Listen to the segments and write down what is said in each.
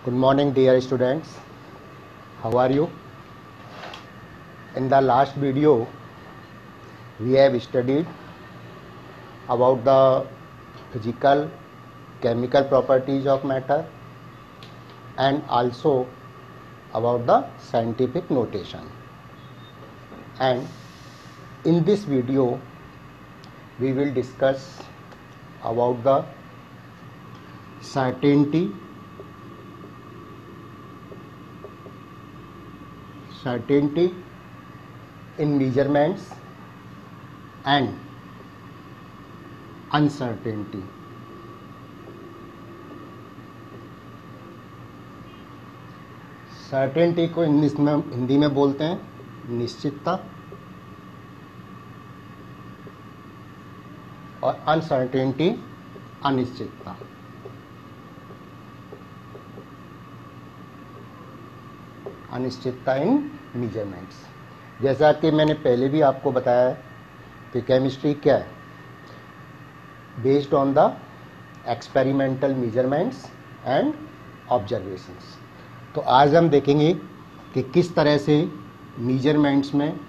Good morning, dear students. How are you? In the last video, we have studied about the physical, chemical properties of matter and also about the scientific notation. And in this video, we will discuss about the certainty in measurements and uncertainty. Certainty को English में हिंदी में बोलते हैं निश्चितता और uncertainty अनिश्चितता। अनिश्चितता इन measurements. जैसा कि मैंने पहले भी आपको बताया है कि केमिस्ट्री क्या है, based on the experimental measurements and observations. तो आज हम देखेंगे कि किस तरह से मेजरमेंट्स में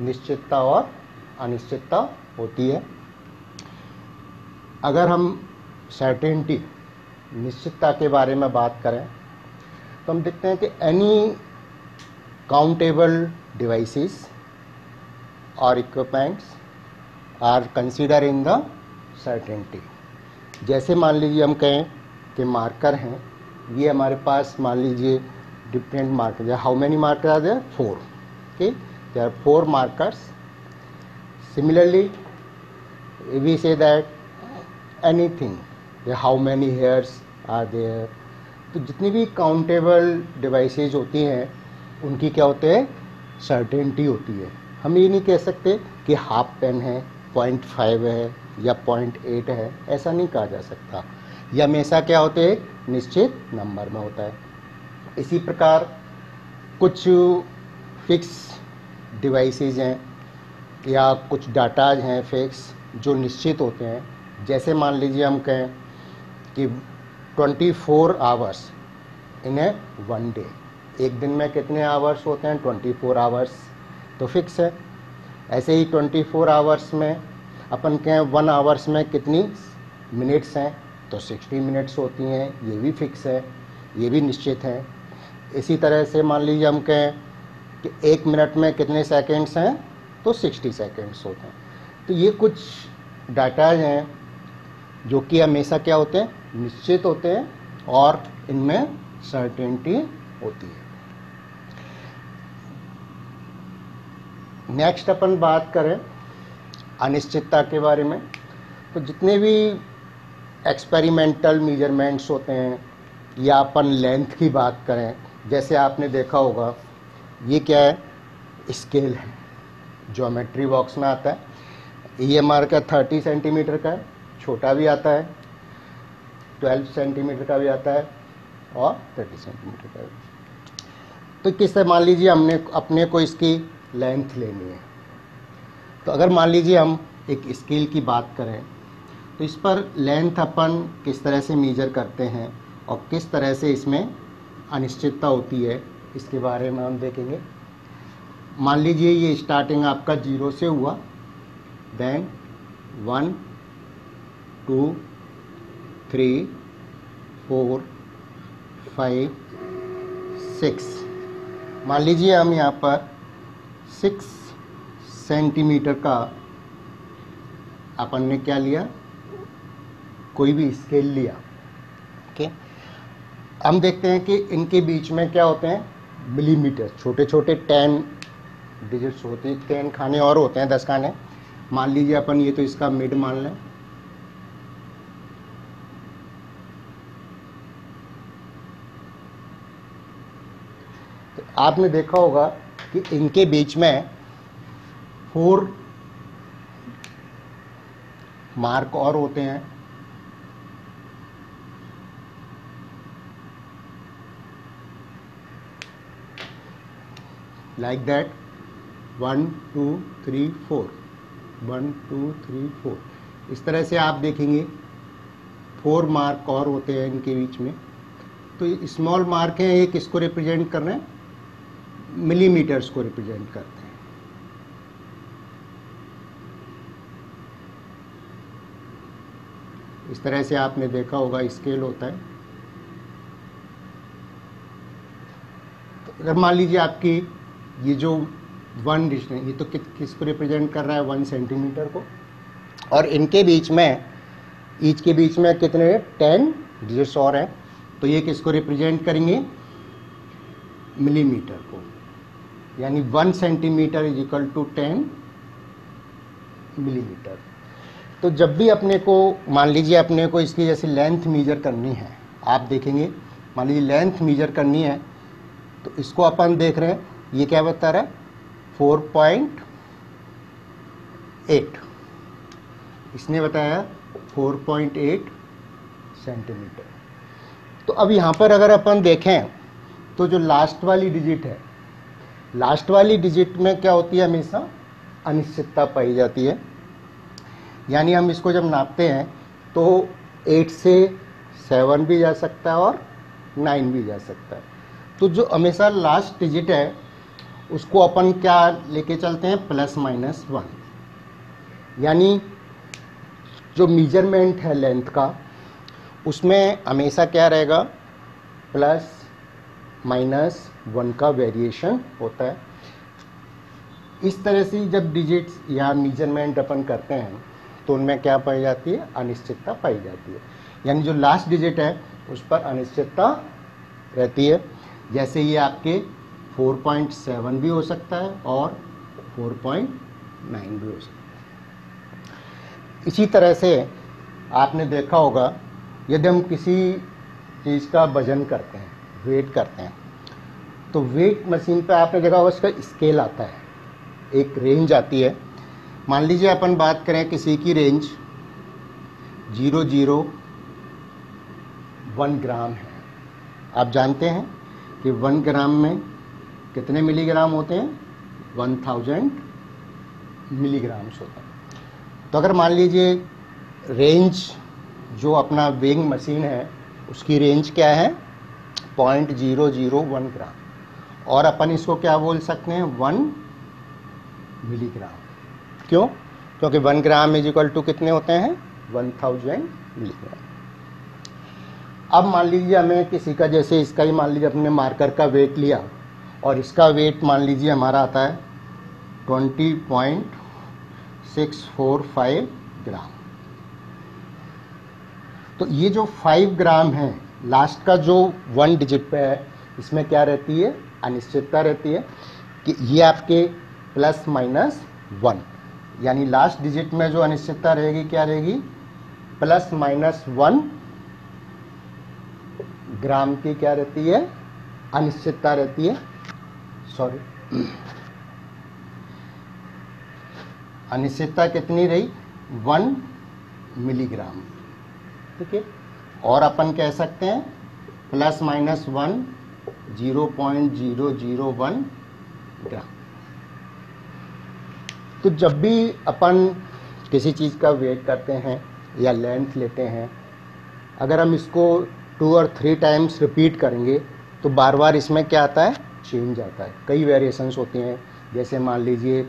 निश्चितता और अनिश्चितता होती है। अगर हम सर्टेनिटी निश्चितता के बारे में बात करें तो हम देखते हैं कि एनी काउंटेबल डिवाइसेस और equipments are consider in the certainty. जैसे मान लीजिए हम कहें कि मार्कर हैं, ये हमारे पास मान लीजिए different marker, how many marker are there? 4। Okay, there are 4 markers. Similarly we say that anything, how many hairs are there. तो जितनी भी काउंटेबल डिवाइसेज होती हैं उनकी क्या होते हैं? सर्टेनिटी होती है। हम ये नहीं कह सकते कि हाफ पेन है, 0.5 है या 0.8 है, ऐसा नहीं कहा जा सकता। यह हमेशा क्या होते हैं? निश्चित नंबर में होता है। इसी प्रकार कुछ फिक्स डिवाइसेज हैं या कुछ डाटाज हैं फिक्स जो निश्चित होते हैं। जैसे मान लीजिए हम कहें कि 24 आवर्स इन ए 1 डे, एक दिन में कितने आवर्स होते हैं? 24 आवर्स, तो फिक्स है। ऐसे ही 24 आवर्स में अपन कहें 1 आवर्स में कितनी मिनट्स हैं, तो 60 मिनट्स होती हैं, ये भी फिक्स है, ये भी निश्चित है। इसी तरह से मान लीजिए हम कहें कि 1 मिनट में कितने सेकंड्स हैं, तो 60 सेकंड्स होते हैं। तो ये कुछ डाटाज हैं जो कि हमेशा क्या होते हैं? निश्चित होते हैं और इनमें सर्टेनिटी होती है। नेक्स्ट अपन बात करें अनिश्चितता के बारे में। तो जितने भी एक्सपेरिमेंटल मेजरमेंट्स होते हैं या अपन लेंथ की बात करें, जैसे आपने देखा होगा ये क्या है? स्केल है, ज्योमेट्री बॉक्स में आता है। ये हमारे का 30 सेंटीमीटर का है, छोटा भी आता है, 12 सेंटीमीटर का भी आता है और 30 सेंटीमीटर का भी। तो किस तरह मान लीजिए हमने अपने को इसकी लेंथ लेनी है, तो अगर मान लीजिए हम एक स्केल की बात करें तो इस पर लेंथ अपन किस तरह से मेजर करते हैं और किस तरह से इसमें अनिश्चितता होती है, इसके बारे में हम देखेंगे। मान लीजिए ये स्टार्टिंग आपका 0 से हुआ, देन 1 2 3 4 5 6। मान लीजिए हम यहाँ पर 6 सेंटीमीटर का अपन ने क्या लिया? कोई भी स्केल लिया। ओके, हम देखते हैं कि इनके बीच में क्या होते हैं? मिलीमीटर, छोटे छोटे 10 डिजिट्स होते हैं, 10 खाने और होते हैं, 10 खाने। मान लीजिए अपन ये तो इसका मिड मान लें। तो आपने देखा होगा कि इनके बीच में 4 मार्क और होते हैं। Like that 1 2 3 4, 1 2 3 4। इस तरह से आप देखेंगे 4 मार्क और होते हैं इनके बीच में। तो स्मॉल मार्क है, ये किसको रिप्रेजेंट कर रहे हैं? मिलीमीटर्स को रिप्रेजेंट करते हैं। इस तरह से आपने देखा होगा स्केल होता है। तो अगर मान लीजिए आपकी ये जो 1 डिजिट है, ये तो किसको रिप्रेजेंट कर रहा है? 1 सेंटीमीटर को। और इनके बीच में, ईच के बीच में कितने 10 डिजिट्स और हैं, तो ये किसको रिप्रेजेंट करेंगे? मिलीमीटर को। यानी 1 centimetre is equal to 10 millimetre. तो जब भी अपने को, मान लीजिए अपने को इसकी जैसे लेंथ मेजर करनी है, आप देखेंगे, मान लीजिए लेंथ मेजर करनी है, तो इसको अपन देख रहे हैं, ये क्या बता रहा है? 4.8। इसने बताया 4.8 सेंटीमीटर। तो अब यहाँ पर अगर अपन देखें तो जो लास्ट वाली डिजिट है, लास्ट वाली डिजिट में क्या होती है? हमेशा अनिश्चितता पाई जाती है। यानी हम इसको जब नापते हैं तो 8 से 7 भी जा सकता है और 9 भी जा सकता है। तो जो हमेशा लास्ट डिजिट है उसको अपन क्या लेके चलते हैं? ±1। यानी जो मेजरमेंट है लेंथ का, उसमें हमेशा क्या रहेगा? ±1 का वेरिएशन होता है। इस तरह से जब डिजिट्स या मेजरमेंट अपन करते हैं तो उनमें क्या पाई जाती है? अनिश्चितता पाई जाती है। यानी जो लास्ट डिजिट है उस पर अनिश्चितता रहती है। जैसे ये आपके 4.7 भी हो सकता है और 4.9 भी हो सकता है। इसी तरह से आपने देखा होगा, यदि हम किसी चीज़ का वजन करते हैं, वेट करते हैं, तो वेट मशीन पे आपने देखा होगा उसका स्केल आता है, एक रेंज आती है। मान लीजिए अपन बात करें किसी की रेंज 001 ग्राम है। आप जानते हैं कि 1 ग्राम में कितने मिलीग्राम होते हैं? 1000 मिलीग्राम्स होते हैं। तो अगर मान लीजिए रेंज जो अपना वेइंग मशीन है उसकी रेंज क्या है? 0.001 ग्राम, और अपन इसको क्या बोल सकते हैं? 1 मिलीग्राम। क्यों? क्योंकि 1 ग्राम इज इक्वल टू कितने होते हैं? 1000 मिलीग्राम। अब मान लीजिए हमें किसी का, जैसे इसका ही मान लीजिए अपने मार्कर का वेट लिया और इसका वेट मान लीजिए हमारा आता है 20.645 ग्राम। तो ये जो 5 ग्राम है, लास्ट का जो 1 डिजिट पे है, इसमें क्या रहती है? अनिश्चितता रहती है कि ये आपके ±1, यानी लास्ट डिजिट में जो अनिश्चितता रहेगी क्या रहेगी? ±1 ग्राम की क्या रहती है? अनिश्चितता रहती है। सॉरी, अनिश्चितता कितनी रही? 1 मिलीग्राम। ठीक है। और अपन कह सकते हैं ±1 0.001 ग्राम। तो जब भी अपन किसी चीज़ का वेट करते हैं या लेंथ लेते हैं, अगर हम इसको 2 और 3 टाइम्स रिपीट करेंगे तो बार बार इसमें क्या आता है? चेंज आता है। कई वेरिएशंस होती हैं, जैसे मान लीजिए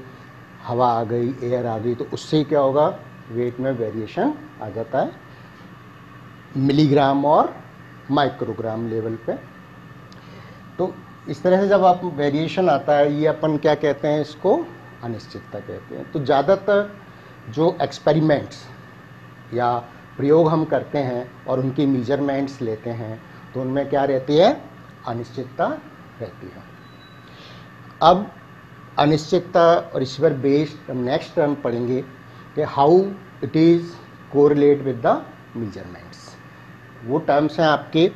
हवा आ गई, एयर आ गई, तो उससे क्या होगा? वेट में वेरिएशन आ जाता है मिलीग्राम और माइक्रोग्राम लेवल पे। तो इस तरह से जब आप वेरिएशन आता है, ये अपन क्या कहते हैं? इसको अनिश्चितता कहते हैं। तो ज़्यादातर जो एक्सपेरिमेंट्स या प्रयोग हम करते हैं और उनकी मेजरमेंट्स लेते हैं तो उनमें क्या रहती है? अनिश्चितता रहती है। अब अनिश्चितता और इस पर बेस्ड हम नेक्स्ट टर्म पढ़ेंगे कि how it is correlate with the measurements. वो टर्म्स हैं आपके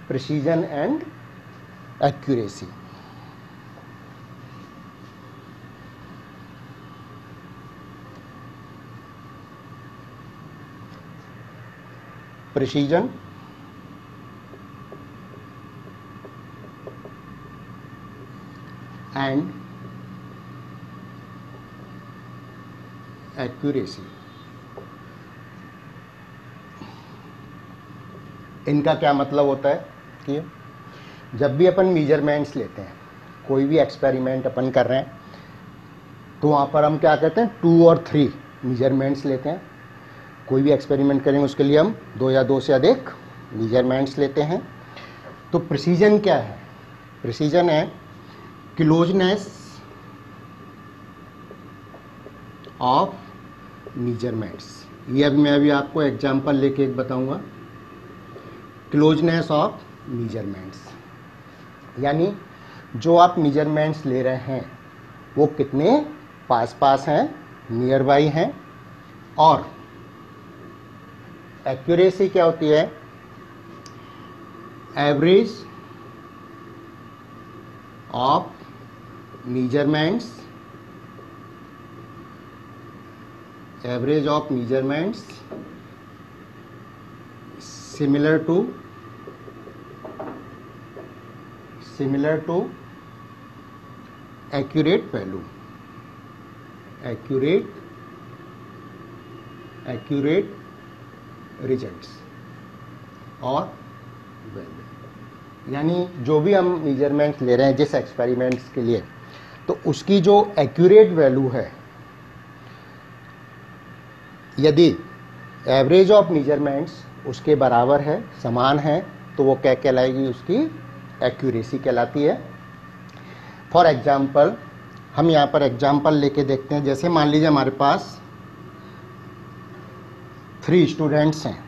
precision and accuracy. Precision and accuracy, इनका क्या मतलब होता है? कि जब भी अपन मेजरमेंट्स लेते हैं, कोई भी एक्सपेरिमेंट अपन कर रहे हैं, तो वहाँ पर हम क्या कहते हैं 2 और 3 मेजरमेंट्स लेते हैं। कोई भी एक्सपेरिमेंट करेंगे उसके लिए हम 2 या 2 से अधिक मेजरमेंट्स लेते हैं। तो प्रिसीजन क्या है? प्रिसीजन है क्लोजनेस ऑफ मेजरमेंट्स। ये अभी मैं आपको एग्जांपल लेके एक बताऊंगा। क्लोजनेस ऑफ मेजरमेंट्स यानी जो आप मेजरमेंट्स ले रहे हैं वो कितने पास पास हैं, नियर बाई हैं। और एक्यूरेसी क्या होती है? Average of measurements, average of measurements similar to accurate value, accurate results और वैल्यू। यानी जो भी हम मेजरमेंट्स ले रहे हैं जिस एक्सपेरिमेंट्स के लिए, तो उसकी जो एक्यूरेट वैल्यू है, यदि एवरेज ऑफ मेजरमेंट्स उसके बराबर है, समान है, तो वो क्या कहलाएगी? उसकी एक्यूरेसी कहलाती है। फॉर एग्जाम्पल हम यहाँ पर एग्जाम्पल लेके देखते हैं। जैसे मान लीजिए हमारे पास 3 स्टूडेंट्स हैं,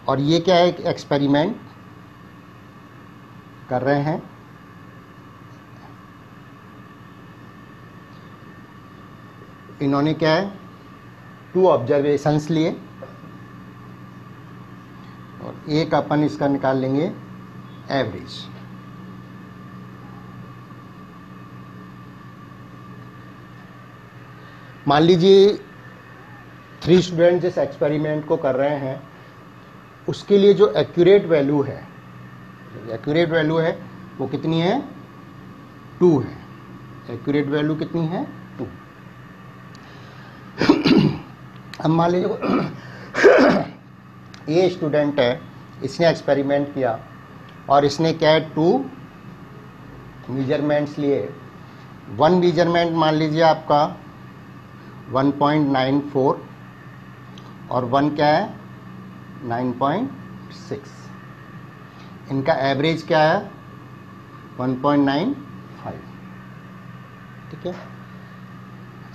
और ये क्या है? एक एक्सपेरिमेंट कर रहे हैं। इन्होंने क्या है? 2 ऑब्जर्वेशंस लिए और एक अपन इसका निकाल लेंगे एवरेज। मान लीजिए 3 स्टूडेंट जिस एक्सपेरिमेंट को कर रहे हैं उसके लिए जो एक्यूरेट वैल्यू है, वो कितनी है? 2 है। एक्यूरेट वैल्यू कितनी है? 2। अब मान लीजिए ये स्टूडेंट है, इसने एक्सपेरिमेंट किया और इसने क्या है? 2 मेजरमेंट्स लिए। 1 मेजरमेंट मान लीजिए आपका 1.94 और 1 क्या है? 9.6। इनका एवरेज क्या है? 1.95। ठीक है।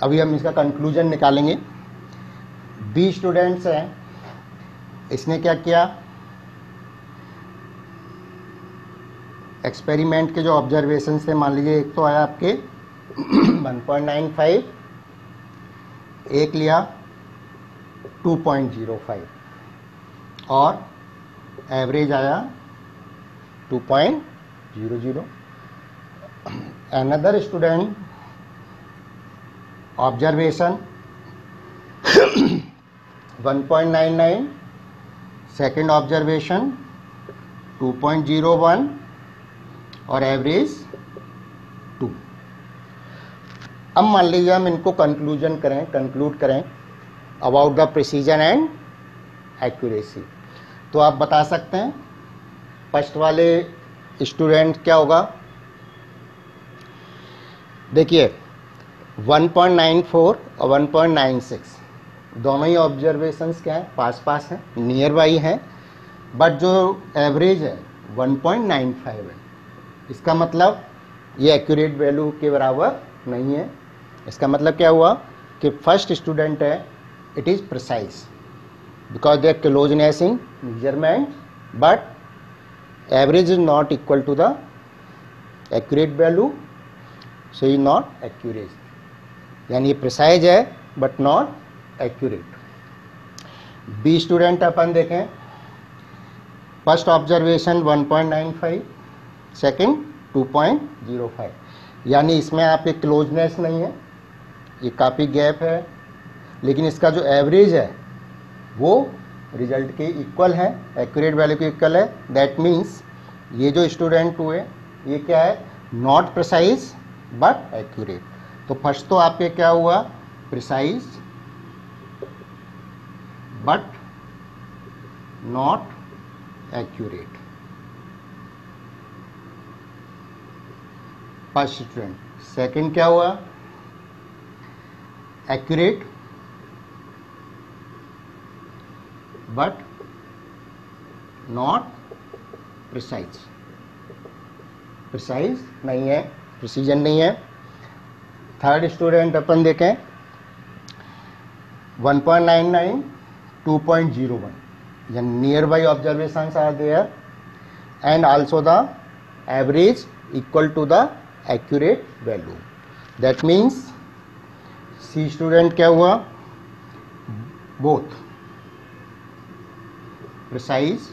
अभी हम इसका कंक्लूजन निकालेंगे। बी स्टूडेंट्स हैं, इसने क्या किया? एक्सपेरिमेंट के जो ऑब्जर्वेशन थे, मान लीजिए एक तो आया आपके 1.95, एक लिया 2.05 और एवरेज आया 2.00। Another student observation 1.99, second observation 2.01 और एवरेज 2। अब मान लीजिए हम इनको कंक्लूड करें about the precision and accuracy. तो आप बता सकते हैं फर्स्ट वाले स्टूडेंट क्या होगा? देखिए 1.94 और 1.96 दोनों ही ऑब्जर्वेशंस क्या है? पास पास हैं, नियर बाई हैं, बट जो एवरेज है 1.95 है। इसका मतलब ये एक्यूरेट वैल्यू के बराबर नहीं है। इसका मतलब क्या हुआ कि फर्स्ट स्टूडेंट है it is precise because they are closeness in measurement, but average is not equal to the accurate value, so is not accurate. यानी प्रिसाइज है but not accurate. B student अपन देखें, फर्स्ट ऑब्जर्वेशन 1.95, सेकेंड 2.05, यानी इसमें आप एक closeness नहीं है, ये काफ़ी गैप है, लेकिन इसका जो एवरेज है वो रिजल्ट के इक्वल है, एक्यूरेट वैल्यू के इक्वल है। दैट मीन्स ये जो स्टूडेंट हुए ये क्या है? Not precise but accurate. तो फर्स्ट तो आपके क्या हुआ, precise but not accurate, first student. Second क्या हुआ, accurate but not precise, precise नहीं है, प्रिसीजन नहीं है। थर्ड स्टूडेंट अपन देखें 1.99 2.01 यानी nearby observations are there and also the average equal to the accurate value. That means C student क्या हुआ, both precise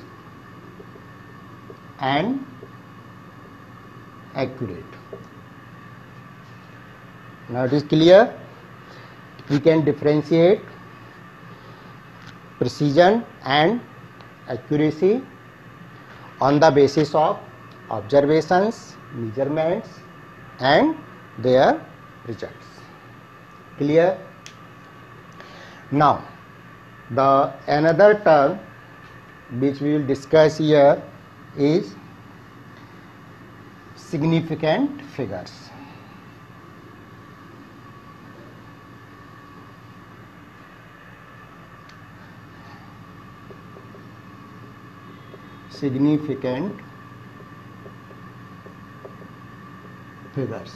and accurate. Now it is clear we can differentiate precision and accuracy on the basis of observations, measurements and their results. Clear? Now the another term which we will discuss here is significant figures. Significant figures.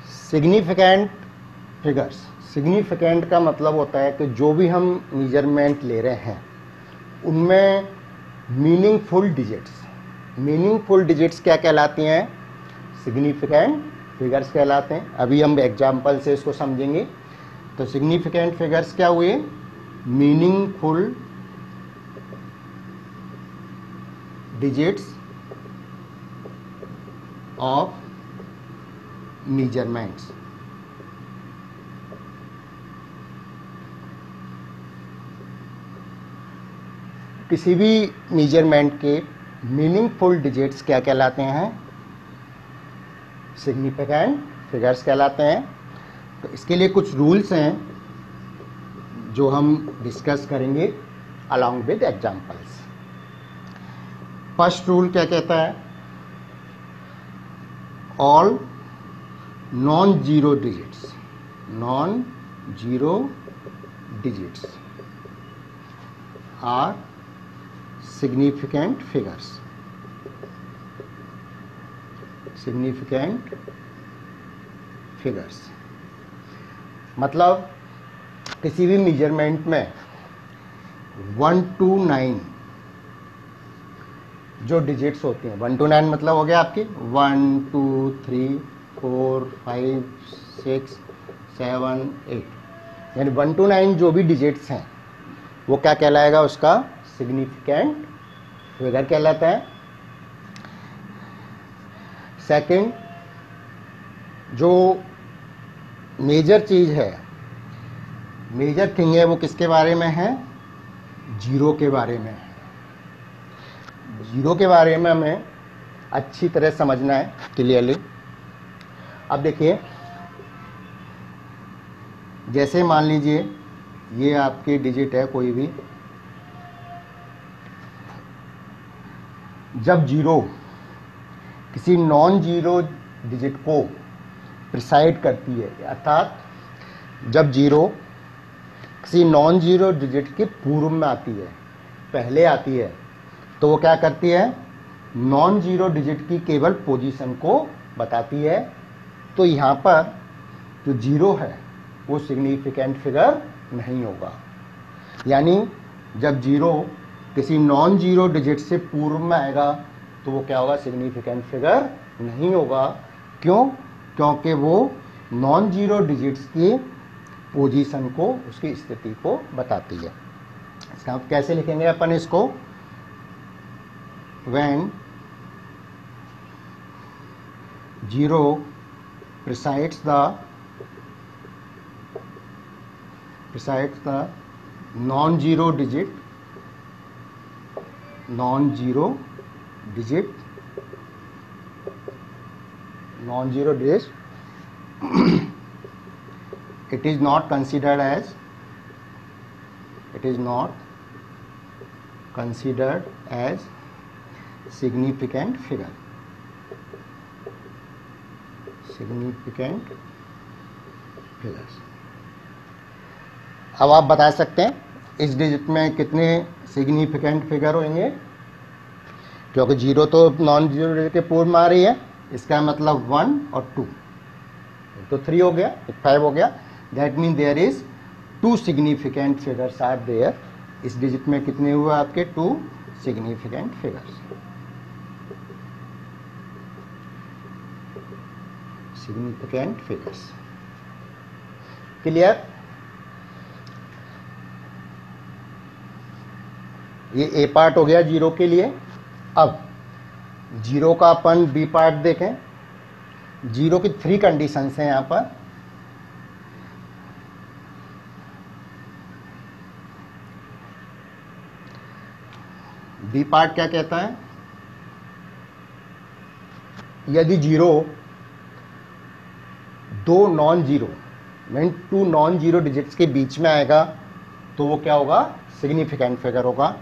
Significant figures. Significant का मतलब होता है कि जो भी हम measurement ले रहे हैं उनमें मीनिंगफुल डिजिट्स, मीनिंगफुल डिजिट्स क्या कहलाती हैं, सिग्निफिकेंट फिगर्स कहलाते हैं। अभी हम एग्जाम्पल से इसको समझेंगे। तो सिग्निफिकेंट फिगर्स क्या हुए, मीनिंगफुल डिजिट्स ऑफ मेजरमेंट्स। किसी भी मेजरमेंट के मीनिंगफुल डिजिट्स क्या कहलाते हैं, सिग्निफिकेंट फिगर्स कहलाते हैं। तो इसके लिए कुछ रूल्स हैं जो हम डिस्कस करेंगे along with examples. First rule क्या कहता है, all non zero digits are significant figures. Significant figures मतलब किसी भी मेजरमेंट में 1 to 9 जो डिजिट्स होती हैं, 1 to 9 मतलब हो गया आपकी 1 2 3 4 5 6 7 8 यानी 1 to 9 जो भी डिजिट्स हैं वो क्या कहलाएगा, उसका सिग्निफिकेंट फिगर कहलाता है। सेकंड, जो मेजर चीज है, मेजर थिंग है, वो किसके बारे में है, जीरो के बारे में है। जीरो के बारे में हमें अच्छी तरह समझना है क्लियरली। अब देखिए, जैसे मान लीजिए ये आपकी डिजिट है कोई भी, जब जीरो किसी नॉन जीरो डिजिट को प्रिसाइड करती है, अर्थात जब जीरो किसी नॉन जीरो डिजिट के पूर्व में आती है, पहले आती है, तो वो क्या करती है, नॉन जीरो डिजिट की केवल पोजीशन को बताती है। तो यहाँ पर जो जीरो है वो सिग्निफिकेंट फिगर नहीं होगा। यानी जब जीरो किसी नॉन जीरो डिजिट से पूर्व में आएगा तो वो क्या होगा, सिग्निफिकेंट फिगर नहीं होगा। क्यों? क्योंकि वो नॉन जीरो डिजिट्स की पोजीशन को, उसकी स्थिति को बताती है। इसका कैसे लिखेंगे अपन इसको, when zero presides the non zero digit non-zero digits, it is not considered as significant figure. Significant figures. अब आप बता सकते हैं इस डिजिट में कितने सिग्निफिकेंट फिगर होंगे, क्योंकि जीरो तो नॉन जीरो डिजिट के पूर्व में आ रही है, इसका मतलब 1 और 2, तो 3 हो गया, 5 हो गया. That mean there is 2 significant figures are there. इस डिजिट में कितने हुए आपके 2 significant figures. Significant figures. Clear? ये ए पार्ट हो गया जीरो के लिए. अब जीरो का अपन बी पार्ट देखें. जीरो की 3 कंडीशंस हैं यहां पर. बी पार्ट क्या कहता है? यदि zero 2 non zero mean 2 non zero digits के बीच में आएगा तो वो क्या होगा? सिग्निफिकेंट फिगर होगा.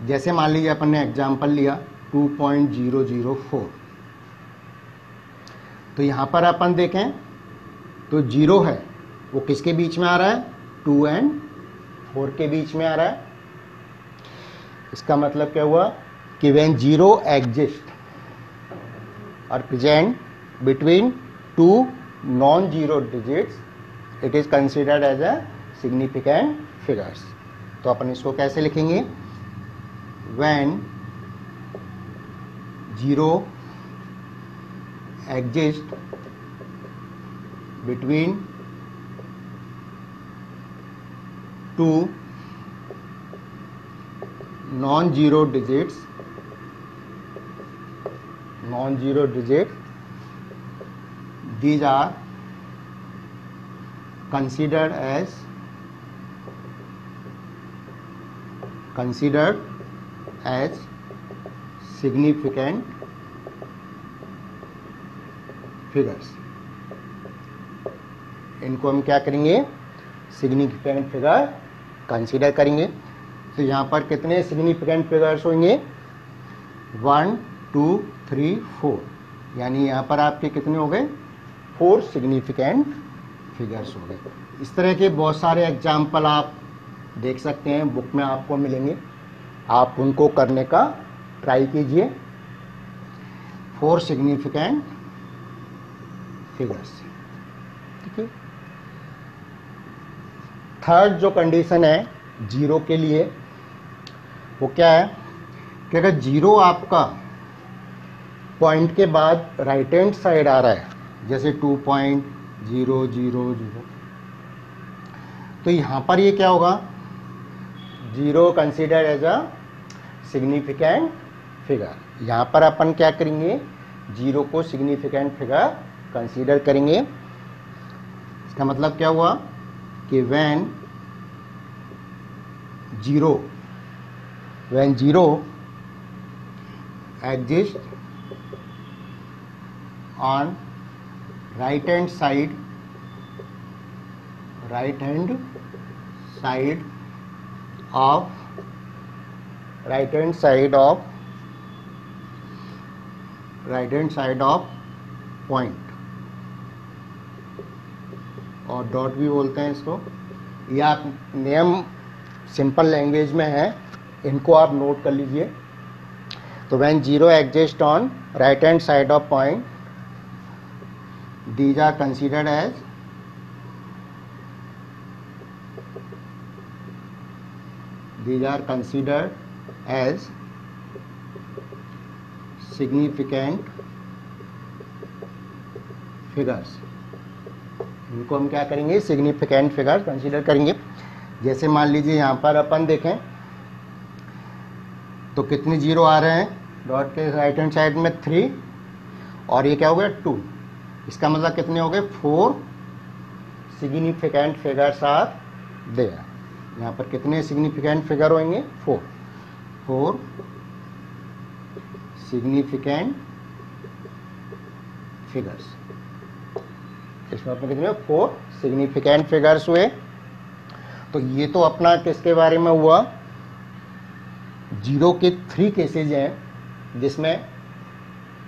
जैसे मान लीजिए अपन ने एग्जाम्पल लिया 2.004, तो यहां पर अपन देखें तो जीरो है वो किसके बीच में आ रहा है? 2 और 4 के बीच में आ रहा है. इसका मतलब क्या हुआ कि व्हेन जीरो एग्जिस्ट और present between 2 non zero digits it is considered as a significant figures. तो अपन इसको कैसे लिखेंगे? when zero exists between 2 non-zero digits, these are considered as significant figures. इनको हम क्या करेंगे? सिग्निफिकेंट फिगर कंसीडर करेंगे. तो यहाँ पर कितने सिग्निफिकेंट फिगर्स होंगे? 1 2 3 4, यानी यहाँ पर आपके कितने हो गए? 4 सिग्निफिकेंट फिगर्स हो गए. इस तरह के बहुत सारे एग्जाम्पल आप देख सकते हैं, बुक में आपको मिलेंगे. आप उनको करने का ट्राई कीजिए. 4 सिग्निफिकेंट फिगर्स. ठीक है. थर्ड जो कंडीशन है जीरो के लिए वो क्या है कि अगर जीरो आपका पॉइंट के बाद राइट हैंड साइड आ रहा है, जैसे 2.000, तो यहां पर ये क्या होगा? Zero consider as a significant figure. यहां पर अपन क्या करेंगे? जीरो को सिग्निफिकेंट फिगर कंसीडर करेंगे. इसका मतलब क्या हुआ कि when zero exists on right hand side of point, और डॉट भी बोलते हैं इसको. या नियम सिंपल लैंग्वेज में है, इनको आप नोट कर लीजिए. तो when zero exist on right hand side of point, these are considered as significant figures. इनको हम क्या करेंगे? सिग्निफिकेंट फिगर कंसीडर करेंगे. जैसे मान लीजिए यहाँ पर अपन देखें तो कितने जीरो आ रहे हैं? डॉट के राइट हैंड साइड में 3, और ये क्या हो गया? 2. इसका मतलब कितने हो गए? 4 सिग्निफिकेंट फिगर्स आर देयर. यहाँ पर कितने सिग्निफिकेंट फिगर होंगे? 4 सिग्निफिकेंट फिगर्स। इसमें अपने कितने 4 सिग्निफिकेंट फिगर्स हुए। तो ये तो अपना किसके बारे में हुआ, 0 के 3 केसेज हैं जिसमें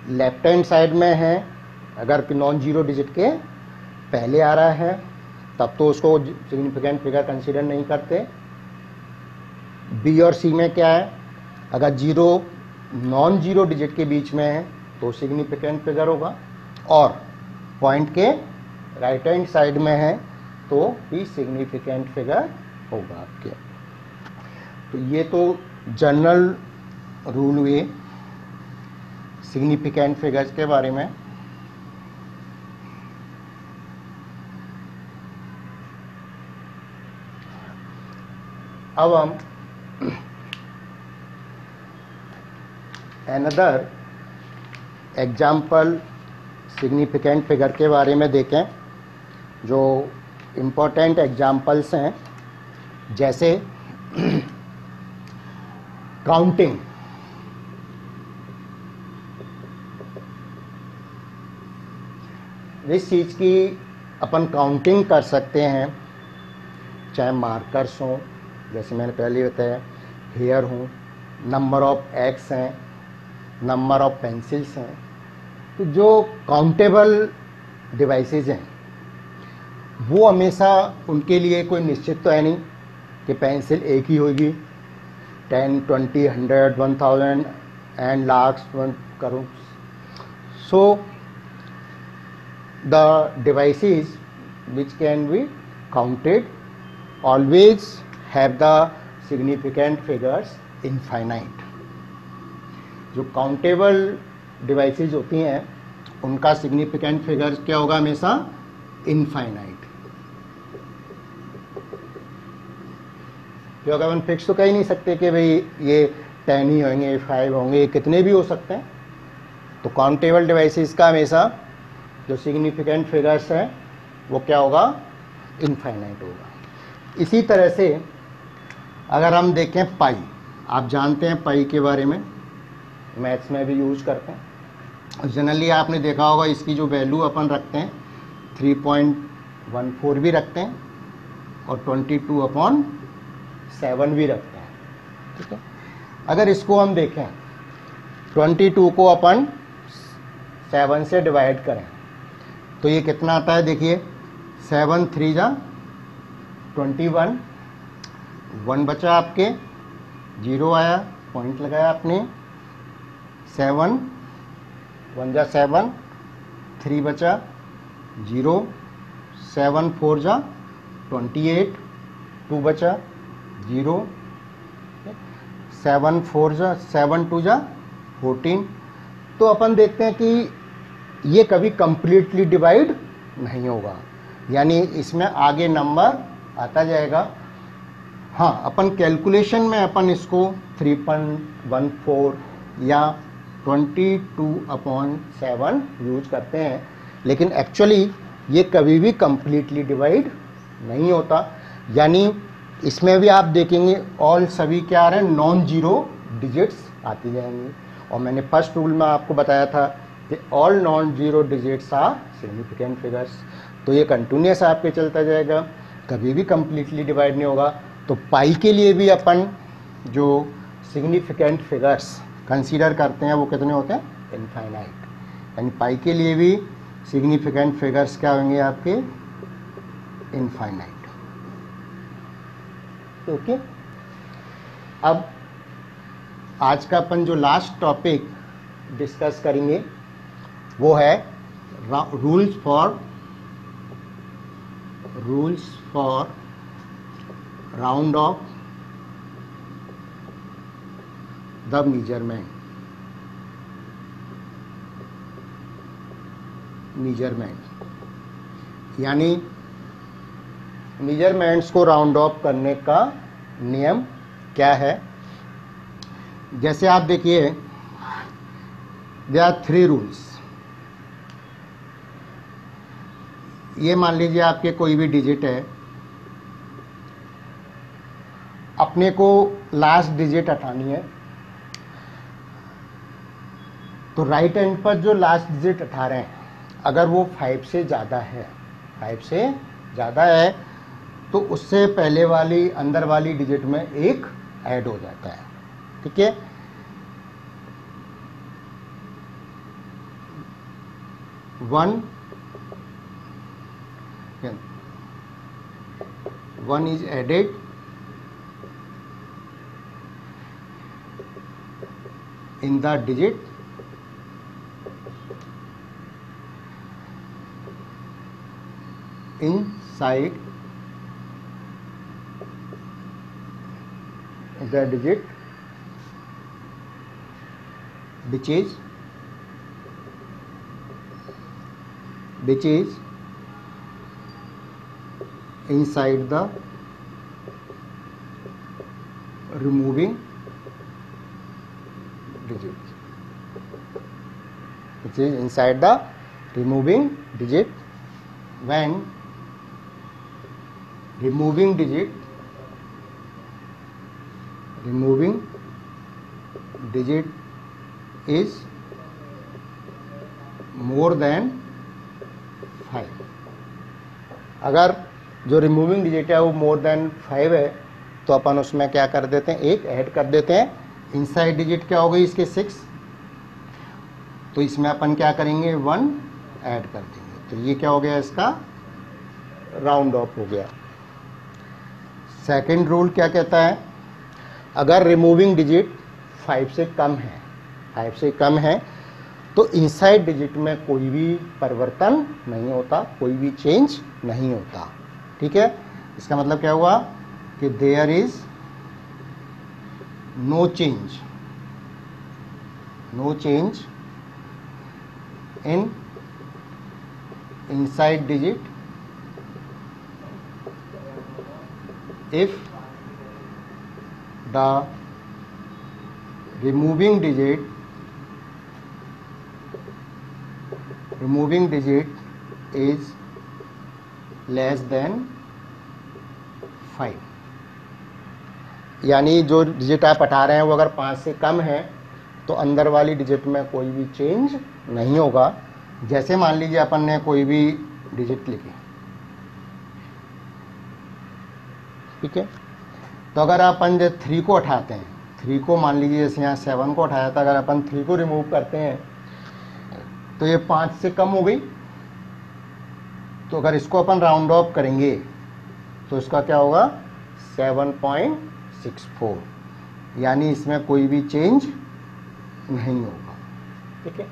लेफ्ट हैंड साइड में है, अगर नॉन जीरो डिजिट के पहले आ रहा है तब तो उसको सिग्निफिकेंट फिगर कंसीडर नहीं करते। बी और सी में क्या है, अगर जीरो नॉन जीरो डिजिट के बीच में है तो सिग्निफिकेंट फिगर होगा, और पॉइंट के राइट हैंड साइड में है तो भी सिग्निफिकेंट फिगर होगा आपके। तो ये तो जनरल रूल हुए सिग्निफिकेंट फिगर्स के बारे में। अब हम अनदर एग्जाम्पल सिग्निफिकेंट फिगर के बारे में देखें, जो इम्पोर्टेंट एग्जाम्पल्स हैं, जैसे काउंटिंग। जिस चीज़ की अपन काउंटिंग कर सकते हैं, चाहे मार्कर्स हों, जैसे मैंने पहले बताया हेयर हों, नंबर ऑफ एग्स हैं, नंबर ऑफ पेंसिल्स हैं, तो जो काउंटेबल डिवाइसेस हैं वो हमेशा उनके लिए कोई निश्चित तो है नहीं कि पेंसिल एक ही होगी, 10, 20, 100, 1000 and lakhs, 1 crore. So the devices which can be counted always have the significant figures infinite। जो काउंटेबल डिवाइसेस होती हैं उनका सिग्निफिकेंट फिगर क्या होगा, हमेशा इनफाइनाइट। क्योंकि अपन फिक्स तो कह ही नहीं सकते कि भाई ये 10 ही होंगे, 5 होंगे, कितने भी हो सकते हैं। तो काउंटेबल डिवाइसेस का हमेशा जो सिग्निफिकेंट फिगर्स हैं वो क्या होगा, इनफाइनाइट होगा। इसी तरह से अगर हम देखें पाई, आप जानते हैं पाई के बारे में, मैथ्स में भी यूज करते हैं। जनरली आपने देखा होगा इसकी जो वैल्यू अपन रखते हैं 3.14 भी रखते हैं और 22/7 भी रखते हैं, ठीक है। अगर इसको हम देखें 22 को अपन 7 से डिवाइड करें तो ये कितना आता है, देखिए 7 3 जा 21, 1 बचा आपके, 0 आया, पॉइंट लगाया आपने, 7 1 जा 7, 3 बचा 0, 7 4 जा 28, 2 बचा 0, 7 4 जा 7 2 जा 14। तो अपन देखते हैं कि ये कभी कंप्लीटली डिवाइड नहीं होगा, यानी इसमें आगे नंबर आता जाएगा। हाँ, अपन कैलकुलेशन में अपन इसको 3.14 या 22/7 यूज करते हैं, लेकिन एक्चुअली ये कभी भी कंप्लीटली डिवाइड नहीं होता। यानी इसमें भी आप देखेंगे ऑल सभी क्या आ रहे हैं, नॉन जीरो डिजिट्स आती जाएंगी। और मैंने फर्स्ट रूल में आपको बताया था कि all non zero digits are significant figures. तो ये कंटिन्यूस आपके चलता जाएगा, कभी भी कंप्लीटली डिवाइड नहीं होगा। तो पाई के लिए भी अपन जो सिग्निफिकेंट फिगर्स कंसीडर करते हैं वो कितने होते हैं, इनफाइनाइट। यानी पाई के लिए भी सिग्निफिकेंट फिगर्स क्या होंगे आपके, इनफाइनाइट। ओके। अब आज का अपन जो लास्ट टॉपिक डिस्कस करेंगे वो है rules for round of the measurement, यानी मेजरमेंट्स को राउंड ऑफ करने का नियम क्या है। जैसे आप देखिए देयर आर 3 रूल्स। ये मान लीजिए आपके कोई भी डिजिट है, अपने को लास्ट डिजिट हटानी है, तो राइट हैंड पर जो लास्ट डिजिट हटा रहे हैं अगर वो 5 से ज़्यादा है, 5 से ज़्यादा है तो उससे पहले वाली अंदर वाली डिजिट में एक ऐड हो जाता है। ठीक है, one is added in the digit inside the digit which is inside the removing digit, which is inside the removing digit. When removing digit is more than 5, अगर जो रिमूविंग डिजिट है वो मोर देन 5 है तो अपन उसमें क्या कर देते हैं, एक ऐड कर देते हैं। इनसाइड डिजिट क्या हो गई इसके 6, तो इसमें अपन क्या करेंगे 1 ऐड कर देंगे, तो ये क्या हो गया, इसका राउंड ऑफ हो गया। सेकंड रूल क्या कहता है, अगर रिमूविंग डिजिट 5 से कम है तो इनसाइड डिजिट में कोई भी परिवर्तन नहीं होता, कोई भी चेंज नहीं होता। ठीक है, इसका मतलब क्या हुआ कि there is no change in inside digit if the removing digit is less than 5, यानी जो डिजिट आप हटा रहे हैं वो अगर 5 से कम है तो अंदर वाली डिजिट में कोई भी चेंज नहीं होगा। जैसे मान लीजिए अपन ने कोई भी डिजिट लिखी, ठीक है, तो अगर अपन जो 3 को हटाते हैं, 3 को मान लीजिए जैसे यहाँ 7 को हटाया था, अगर अपन 3 को रिमूव करते हैं तो ये 5 से कम हो गई, तो अगर इसको अपन राउंड ऑफ करेंगे तो इसका क्या होगा 7.64, यानी इसमें कोई भी चेंज नहीं होगा। ठीक है,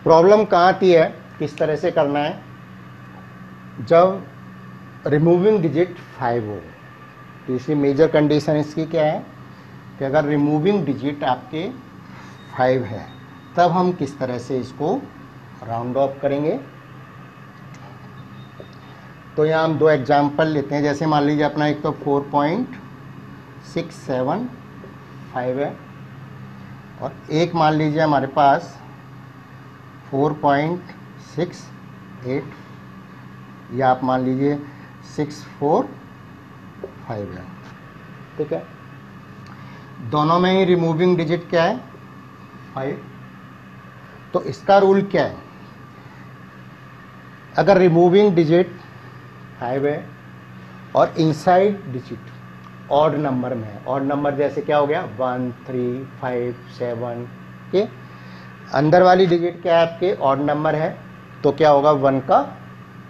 प्रॉब्लम कहाँ आती है, किस तरह से करना है, जब रिमूविंग डिजिट 5 हो, तो इसकी मेजर कंडीशन इसकी क्या है कि अगर रिमूविंग डिजिट आपके 5 है तब हम किस तरह से इसको राउंड ऑफ करेंगे। तो यहाँ हम 2 एग्जाम्पल लेते हैं। जैसे मान लीजिए अपना एक तो 4.675 है और एक मान लीजिए हमारे पास 4.68 या आप मान लीजिए 645 है। ठीक है, दोनों में ही रिमूविंग डिजिट क्या है 5। तो इसका रूल क्या है, अगर रिमूविंग डिजिट 5 है और इनसाइड डिजिट ऑड नंबर में है, ऑड नंबर जैसे क्या हो गया 1 3 5 7 के अंदर वाली डिजिट क्या है आपके ऑड नंबर है, तो क्या होगा 1 का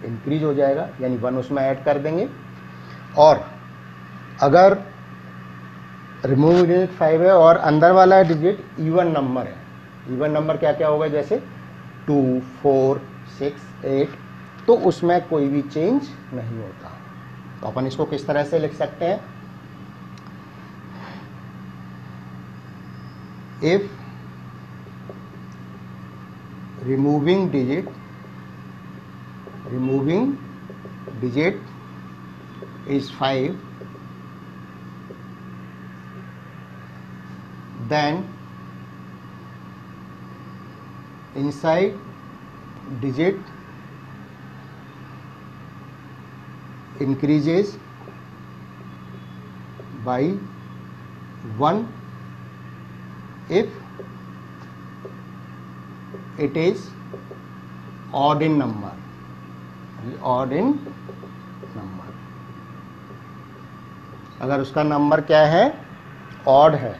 इंक्रीज हो जाएगा, यानी 1 उसमें ऐड कर देंगे। और अगर रिमूव डिजिट 5 है और अंदर वाला डिजिट इवन नंबर है, इवन नंबर क्या क्या होगा जैसे 2 4 6 8, तो उसमें कोई भी चेंज नहीं होता। तो अपन इसको किस तरह से लिख सकते हैं, if removing digit is 5, then inside digit increases by 1 if it is odd in number, odd in number. अगर उसका नंबर क्या है, ऑड है,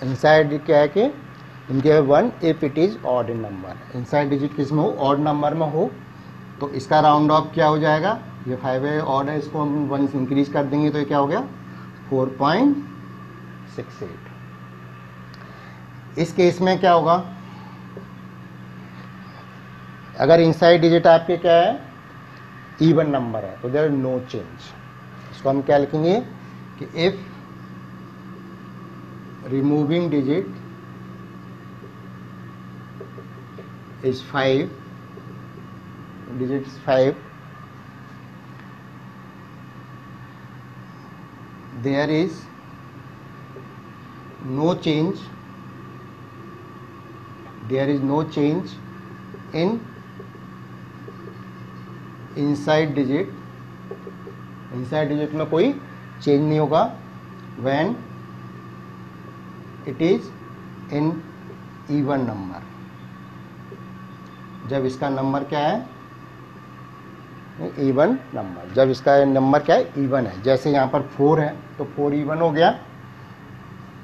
इनसाइड क्या है कि इनके 1 if it is odd in number, inside digit किस में हो, ऑड नंबर में हो, तो इसका राउंड ऑफ क्या हो जाएगा, ये 5 है, ऑड है, इसको हम 1 इंक्रीज कर देंगे तो ये क्या हो गया 4.68। इस केस में क्या होगा, अगर इनसाइड डिजिट आपके क्या है, इवन नंबर है, तो देयर नो चेंज। इसको हम क्या लिखेंगे कि if removing digit is 5, digit 5, there is no change, there is no change in inside digit, inside digit में कोई चेंज नहीं होगा when it is in even number, जब इसका नंबर क्या है, इवन नंबर, जब इसका नंबर क्या है, इवन है। जैसे यहाँ पर 4 है तो 4 इवन हो गया,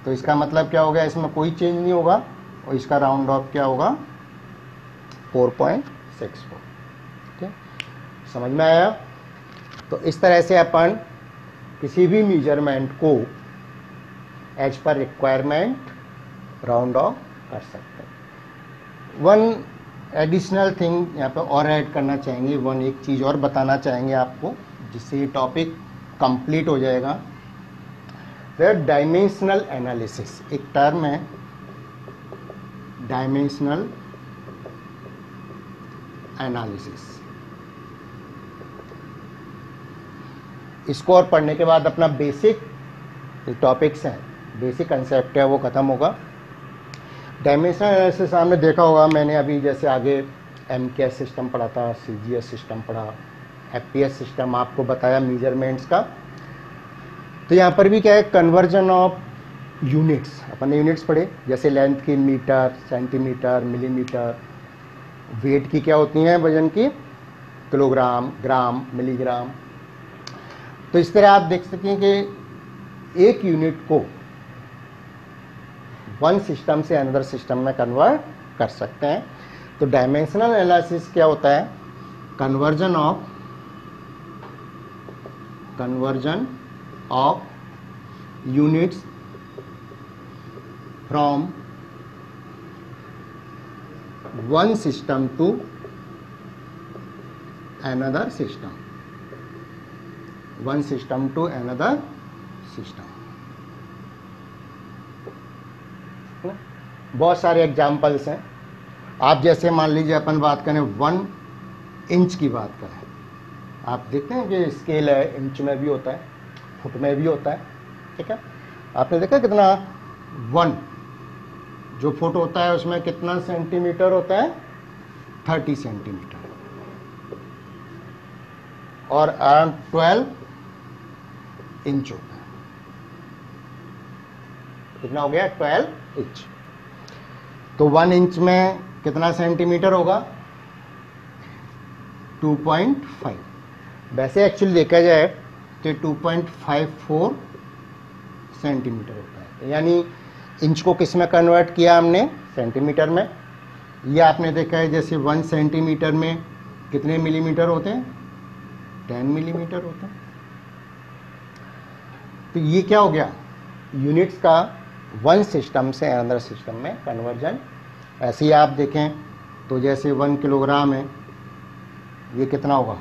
तो इसका मतलब क्या हो गया, इसमें कोई चेंज नहीं होगा और इसका राउंड ऑफ क्या होगा 4.64। ठीक है, समझ में आया। तो इस तरह से अपन किसी भी मेजरमेंट को as per requirement round of कर सकते हैं। वन एडिशनल थिंग यहाँ पे और ऐड करना चाहेंगे, एक चीज़ और बताना चाहेंगे आपको, जिससे ये टॉपिक कंप्लीट हो जाएगा। फिर डायमेंशनल एनालिसिस एक टर्म है, डायमेंशनल एनालिसिस। इसको और पढ़ने के बाद अपना बेसिक टॉपिक्स हैं, बेसिक कंसेप्ट है वो ख़त्म होगा। डायमेंशनल एनालिसिस आपने देखा होगा, मैंने अभी जैसे आगे MKS सिस्टम पढ़ा था, CGS सिस्टम पढ़ा, FPS सिस्टम आपको बताया मेजरमेंट्स का। तो यहाँ पर भी क्या है, कन्वर्जन ऑफ यूनिट्स, अपन ने यूनिट्स पढ़े, जैसे लेंथ की मीटर, सेंटीमीटर, मिलीमीटर, वेट की क्या होती हैं, वजन की किलोग्राम, ग्राम, मिलीग्राम। तो इस तरह आप देख सकें कि एक यूनिट को वन सिस्टम से अनदर सिस्टम में कन्वर्ट कर सकते हैं। तो डायमेंशनल एनालिसिस क्या होता है, conversion of units from one system to another system, one system to another system. बहुत सारे एग्जाम्पल्स हैं। आप जैसे मान लीजिए अपन बात करें 1 इंच की बात करें, आप देखते हैं कि स्केल है, इंच में भी होता है, फुट में भी होता है। ठीक है, आपने देखा कितना 1 जो फुट होता है उसमें कितना सेंटीमीटर होता है, 30 सेंटीमीटर, और अराउंड 12 इंच होता है। कितना हो गया, 12 इंच। तो 1 इंच में कितना सेंटीमीटर होगा, 2.5। वैसे एक्चुअली देखा जाए तो 2.54 सेंटीमीटर होता है। यानी इंच को किस में कन्वर्ट किया हमने, सेंटीमीटर में। ये आपने देखा है जैसे 1 सेंटीमीटर में कितने मिलीमीटर होते हैं, 10 मिलीमीटर होते हैं। तो ये क्या हो गया, यूनिट्स का वन सिस्टम से अनदर सिस्टम में कन्वर्जन। ऐसे ही आप देखें तो जैसे 1 किलोग्राम है, ये कितना होगा,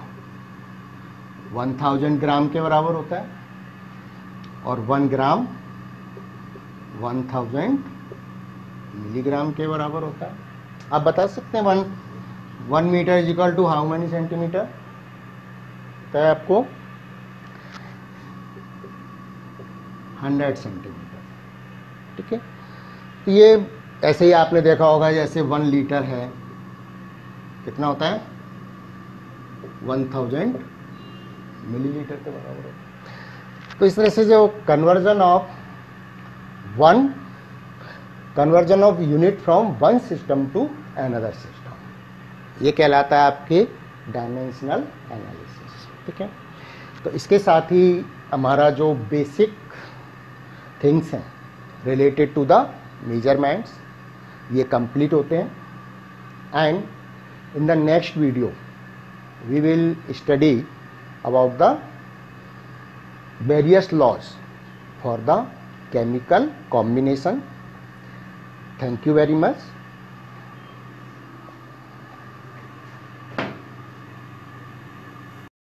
1000 ग्राम के बराबर होता है, और 1 ग्राम 1000 मिलीग्राम के बराबर होता है। आप बता सकते हैं 1 metre is equal to how many centimetre, तो है आपको 100 सेंटीमीटर। ठीक है, तो ये ऐसे ही आपने देखा होगा जैसे 1 लीटर है, कितना होता है, 1000 मिलीलीटर के बराबर होता है। तो इस तरह से जो conversion of unit from one system to another system, ये कहलाता है आपके डायमेंशनल एनालिसिस। ठीक है, तो इसके साथ ही हमारा जो बेसिक थिंग्स हैं रिलेटेड टू द मेजरमेंट्स ये कंप्लीट होते हैं। And in the next video we will study about the various laws for the chemical combination. Thank you very much.